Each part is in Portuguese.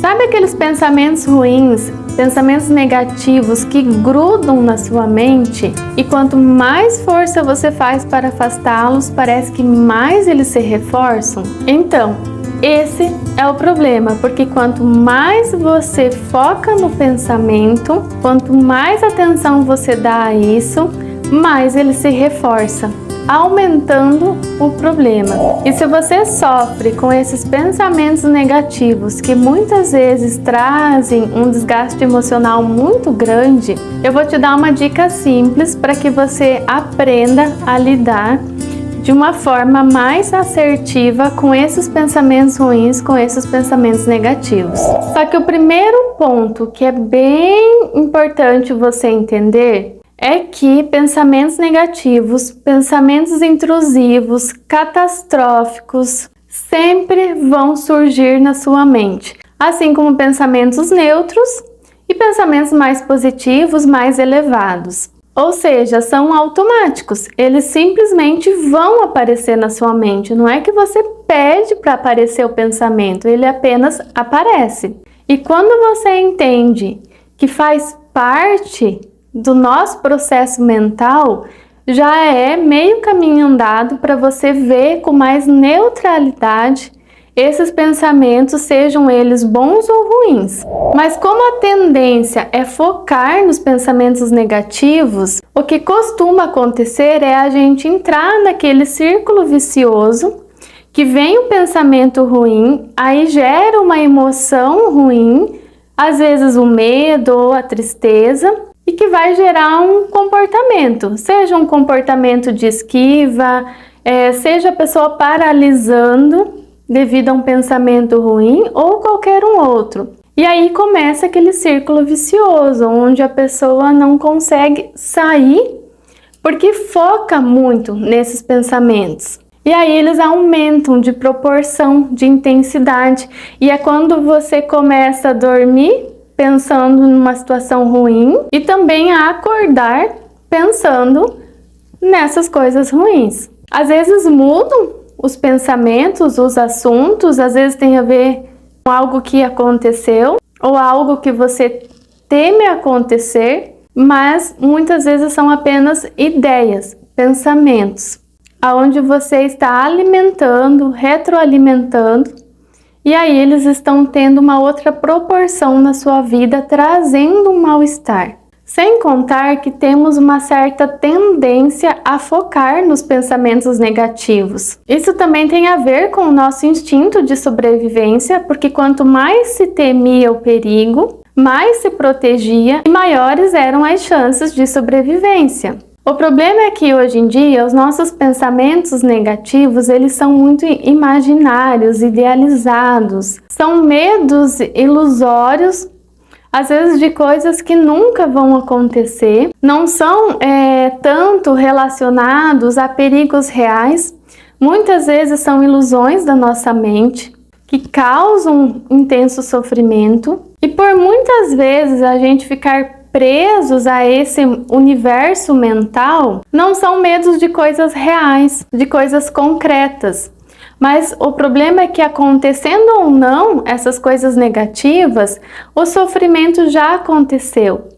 Sabe aqueles pensamentos ruins, pensamentos negativos que grudam na sua mente e quanto mais força você faz para afastá-los, parece que mais eles se reforçam? Então, esse é o problema, porque quanto mais você foca no pensamento, quanto mais atenção você dá a isso, mais ele se reforça, aumentando o problema. E se você sofre com esses pensamentos negativos que muitas vezes trazem um desgaste emocional muito grande, eu vou te dar uma dica simples para que você aprenda a lidar de uma forma mais assertiva com esses pensamentos ruins, com esses pensamentos negativos. Só que o primeiro ponto que é bem importante você entender é que pensamentos negativos, pensamentos intrusivos, catastróficos, sempre vão surgir na sua mente, assim como pensamentos neutros e pensamentos mais positivos, mais elevados. Ou seja, são automáticos, eles simplesmente vão aparecer na sua mente. Não é que você pede para aparecer o pensamento, ele apenas aparece. E quando você entende que faz parte do nosso processo mental, já é meio caminho andado para você ver com mais neutralidade esses pensamentos, sejam eles bons ou ruins. Mas como a tendência é focar nos pensamentos negativos, o que costuma acontecer é a gente entrar naquele círculo vicioso, que vem o pensamento ruim, aí gera uma emoção ruim, às vezes o medo ou a tristeza, e que vai gerar um comportamento, seja um comportamento de esquiva, seja a pessoa paralisando devido a um pensamento ruim ou qualquer um outro. E aí começa aquele círculo vicioso, onde a pessoa não consegue sair porque foca muito nesses pensamentos. E aí eles aumentam de proporção, de intensidade. E é quando você começa a dormir pensando numa situação ruim e também a acordar pensando nessas coisas ruins. Às vezes mudam os pensamentos, os assuntos, às vezes tem a ver com algo que aconteceu ou algo que você teme acontecer, mas muitas vezes são apenas ideias, pensamentos, aonde você está alimentando, retroalimentando, e aí eles estão tendo uma outra proporção na sua vida, trazendo um mal-estar. Sem contar que temos uma certa tendência a focar nos pensamentos negativos. Isso também tem a ver com o nosso instinto de sobrevivência, porque quanto mais se temia o perigo, mais se protegia e maiores eram as chances de sobrevivência. O problema é que hoje em dia os nossos pensamentos negativos, eles são muito imaginários, idealizados, são medos ilusórios, às vezes de coisas que nunca vão acontecer, não são tanto relacionados a perigos reais, muitas vezes são ilusões da nossa mente que causam intenso sofrimento, e por muitas vezes a gente ficar presos a esse universo mental, não são medos de coisas reais, de coisas concretas. Mas o problema é que, acontecendo ou não essas coisas negativas, o sofrimento já aconteceu.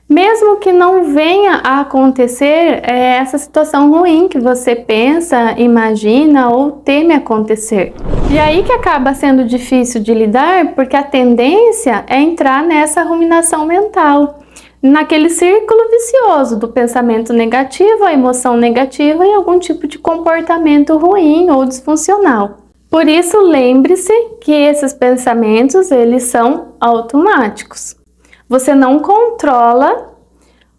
Mesmo que não venha a acontecer essa situação ruim que você pensa, imagina ou teme acontecer. E aí que acaba sendo difícil de lidar, porque a tendência é entrar nessa ruminação mental, naquele círculo vicioso do pensamento negativo, a emoção negativa e algum tipo de comportamento ruim ou disfuncional. Por isso, lembre-se que esses pensamentos, eles são automáticos. Você não controla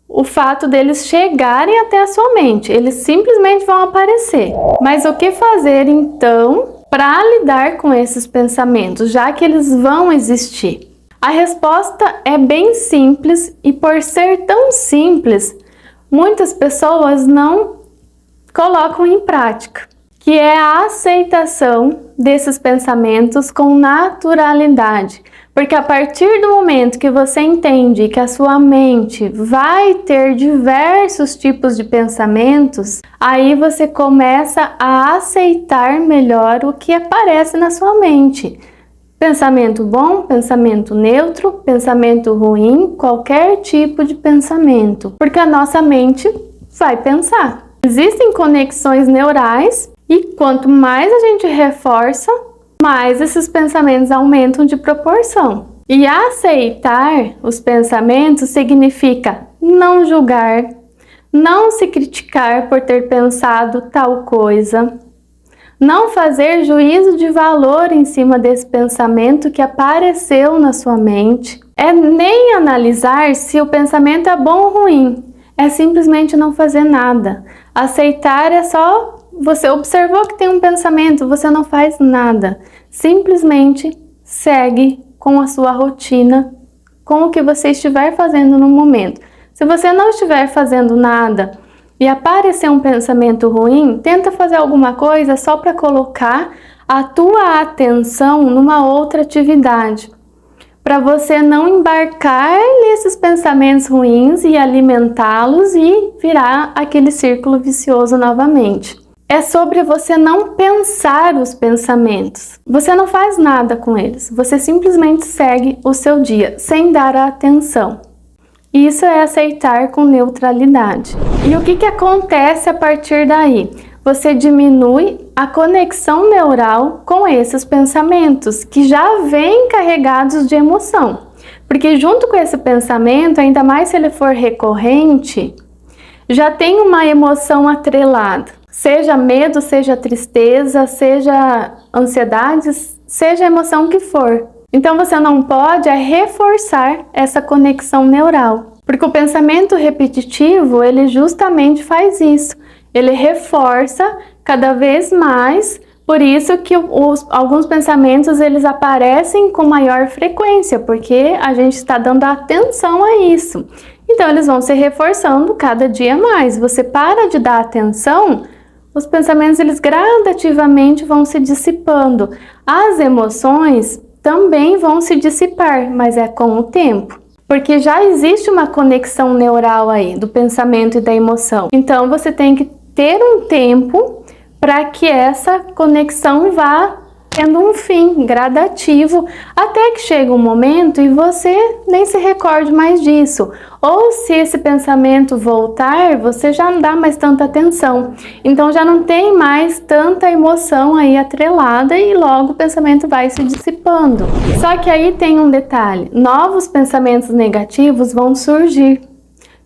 o fato deles chegarem até a sua mente, eles simplesmente vão aparecer. Mas o que fazer então para lidar com esses pensamentos, já que eles vão existir? A resposta é bem simples, e por ser tão simples, muitas pessoas não colocam em prática, que é a aceitação desses pensamentos com naturalidade. Porque a partir do momento que você entende que a sua mente vai ter diversos tipos de pensamentos, aí você começa a aceitar melhor o que aparece na sua mente. Pensamento bom, pensamento neutro, pensamento ruim, qualquer tipo de pensamento, porque a nossa mente vai pensar. Existem conexões neurais e quanto mais a gente reforça, mais esses pensamentos aumentam de proporção. E aceitar os pensamentos significa não julgar, não se criticar por ter pensado tal coisa, não fazer juízo de valor em cima desse pensamento que apareceu na sua mente, é nem analisar se o pensamento é bom ou ruim, é simplesmente não fazer nada. Aceitar é só você observou que tem um pensamento, você não faz nada, simplesmente segue com a sua rotina, com o que você estiver fazendo no momento. Se você não estiver fazendo nada e aparecer um pensamento ruim, tenta fazer alguma coisa só para colocar a tua atenção numa outra atividade, para você não embarcar nesses pensamentos ruins e alimentá-los e virar aquele círculo vicioso novamente. É sobre você não pensar os pensamentos. Você não faz nada com eles, você simplesmente segue o seu dia, sem dar atenção. Isso é aceitar com neutralidade. E o que acontece a partir daí? Você diminui a conexão neural com esses pensamentos, que já vêm carregados de emoção. Porque junto com esse pensamento, ainda mais se ele for recorrente, já tem uma emoção atrelada. Seja medo, seja tristeza, seja ansiedade, seja a emoção que for. Então você não pode reforçar essa conexão neural, porque o pensamento repetitivo, ele justamente faz isso. Ele reforça cada vez mais, por isso que alguns pensamentos eles aparecem com maior frequência, porque a gente está dando atenção a isso. Então eles vão se reforçando cada dia mais. Você para de dar atenção, os pensamentos eles gradativamente vão se dissipando. As emoções também vão se dissipar, mas é com o tempo. Porque já existe uma conexão neural aí, do pensamento e da emoção. Então você tem que ter um tempo para que essa conexão vá tendo um fim gradativo, até que chega um momento e você nem se recorde mais disso. Ou se esse pensamento voltar, você já não dá mais tanta atenção. Então já não tem mais tanta emoção aí atrelada e logo o pensamento vai se dissipando. Só que aí tem um detalhe, novos pensamentos negativos vão surgir.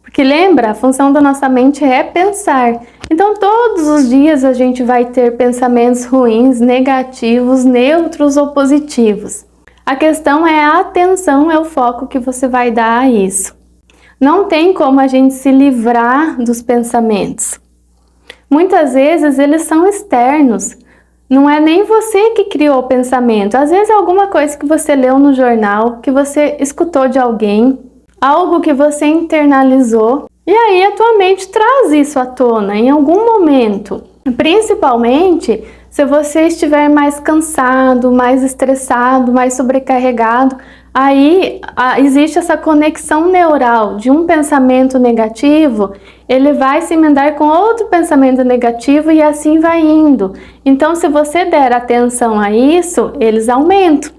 Porque lembra, a função da nossa mente é pensar. Então todos os dias a gente vai ter pensamentos ruins, negativos, neutros ou positivos. A questão é a atenção, é o foco que você vai dar a isso. Não tem como a gente se livrar dos pensamentos. Muitas vezes eles são externos. Não é nem você que criou o pensamento. Às vezes é alguma coisa que você leu no jornal, que você escutou de alguém, algo que você internalizou, e aí a tua mente traz isso à tona em algum momento. Principalmente se você estiver mais cansado, mais estressado, mais sobrecarregado, aí existe essa conexão neural de um pensamento negativo, ele vai se emendar com outro pensamento negativo e assim vai indo. Então se você der atenção a isso, eles aumentam.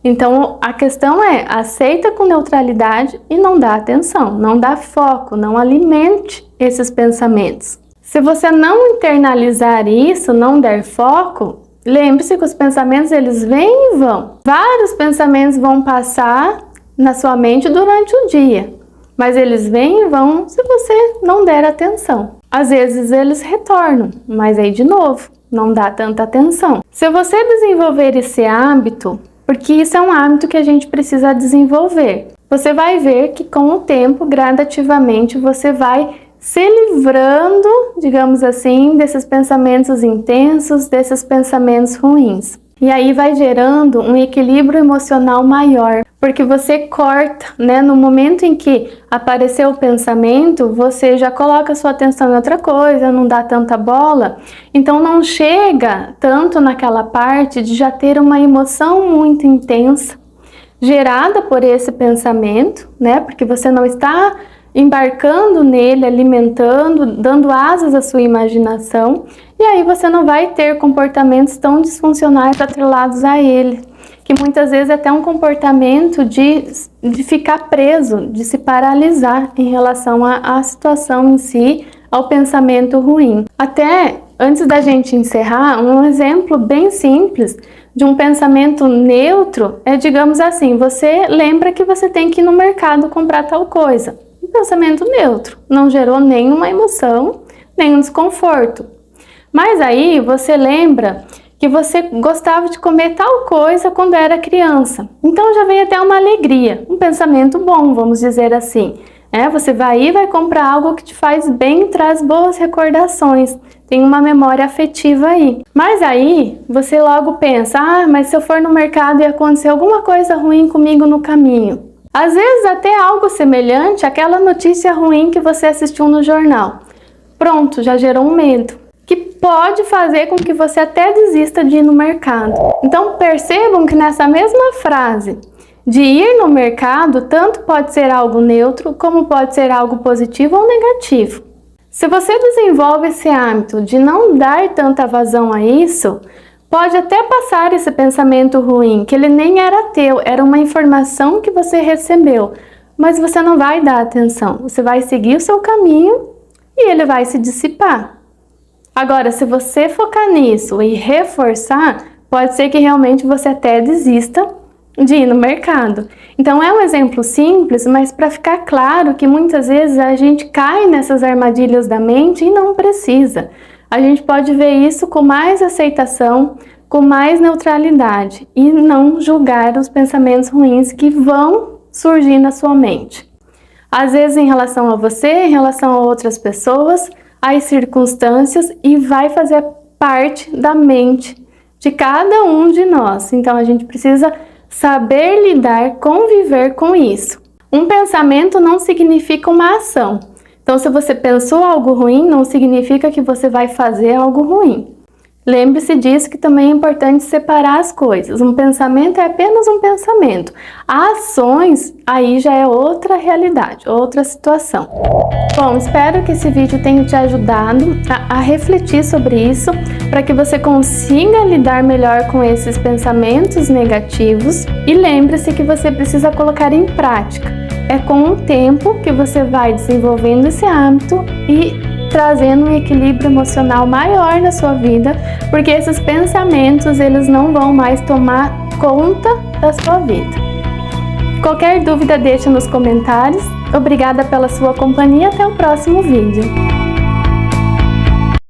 Então a questão é, aceita com neutralidade e não dá atenção, não dá foco, não alimente esses pensamentos. Se você não internalizar isso, não der foco, lembre-se que os pensamentos eles vêm e vão. Vários pensamentos vão passar na sua mente durante o dia, mas eles vêm e vão se você não der atenção. Às vezes eles retornam, mas aí de novo, não dá tanta atenção. Se você desenvolver esse hábito, porque isso é um hábito que a gente precisa desenvolver. Você vai ver que com o tempo, gradativamente, você vai se livrando, digamos assim, desses pensamentos intensos, desses pensamentos ruins. E aí vai gerando um equilíbrio emocional maior, porque você corta, né? No momento em que apareceu o pensamento, você já coloca sua atenção em outra coisa, não dá tanta bola, então não chega tanto naquela parte de já ter uma emoção muito intensa, gerada por esse pensamento, né? Porque você não está embarcando nele, alimentando, dando asas à sua imaginação, e aí você não vai ter comportamentos tão disfuncionais atrelados a ele, que que muitas vezes é até um comportamento de ficar preso, de se paralisar em relação à situação em si, ao pensamento ruim. Até antes da gente encerrar, um exemplo bem simples de um pensamento neutro é, digamos assim, você lembra que você tem que ir no mercado comprar tal coisa. Um pensamento neutro, não gerou nenhuma emoção, nenhum desconforto. Mas aí você lembra que você gostava de comer tal coisa quando era criança. Então já vem até uma alegria, um pensamento bom, vamos dizer assim. Você vai ir, vai comprar algo que te faz bem, traz boas recordações, tem uma memória afetiva aí. Mas aí você logo pensa, mas se eu for no mercado e acontecer alguma coisa ruim comigo no caminho. Às vezes até algo semelhante àquela notícia ruim que você assistiu no jornal. Pronto, já gerou um medo, que pode fazer com que você até desista de ir no mercado. Então percebam que nessa mesma frase, de ir no mercado, tanto pode ser algo neutro, como pode ser algo positivo ou negativo. Se você desenvolve esse hábito de não dar tanta vazão a isso, pode até passar esse pensamento ruim, que ele nem era teu, era uma informação que você recebeu, mas você não vai dar atenção, você vai seguir o seu caminho e ele vai se dissipar. Agora, se você focar nisso e reforçar, pode ser que realmente você até desista de ir no mercado. Então é um exemplo simples, mas para ficar claro que muitas vezes a gente cai nessas armadilhas da mente e não precisa. A gente pode ver isso com mais aceitação, com mais neutralidade e não julgar os pensamentos ruins que vão surgir na sua mente. Às vezes em relação a você, em relação a outras pessoas, às circunstâncias, e vai fazer parte da mente de cada um de nós. Então a gente precisa saber lidar, conviver com isso. Um pensamento não significa uma ação. Então, se você pensou algo ruim, não significa que você vai fazer algo ruim. Lembre-se disso, que também é importante separar as coisas. Um pensamento é apenas um pensamento. Ações, aí já é outra realidade, outra situação. Bom, espero que esse vídeo tenha te ajudado a refletir sobre isso, para que você consiga lidar melhor com esses pensamentos negativos. E lembre-se que você precisa colocar em prática. É com o tempo que você vai desenvolvendo esse hábito e trazendo um equilíbrio emocional maior na sua vida, porque esses pensamentos, eles não vão mais tomar conta da sua vida. Qualquer dúvida, deixa nos comentários. Obrigada pela sua companhia, até o próximo vídeo.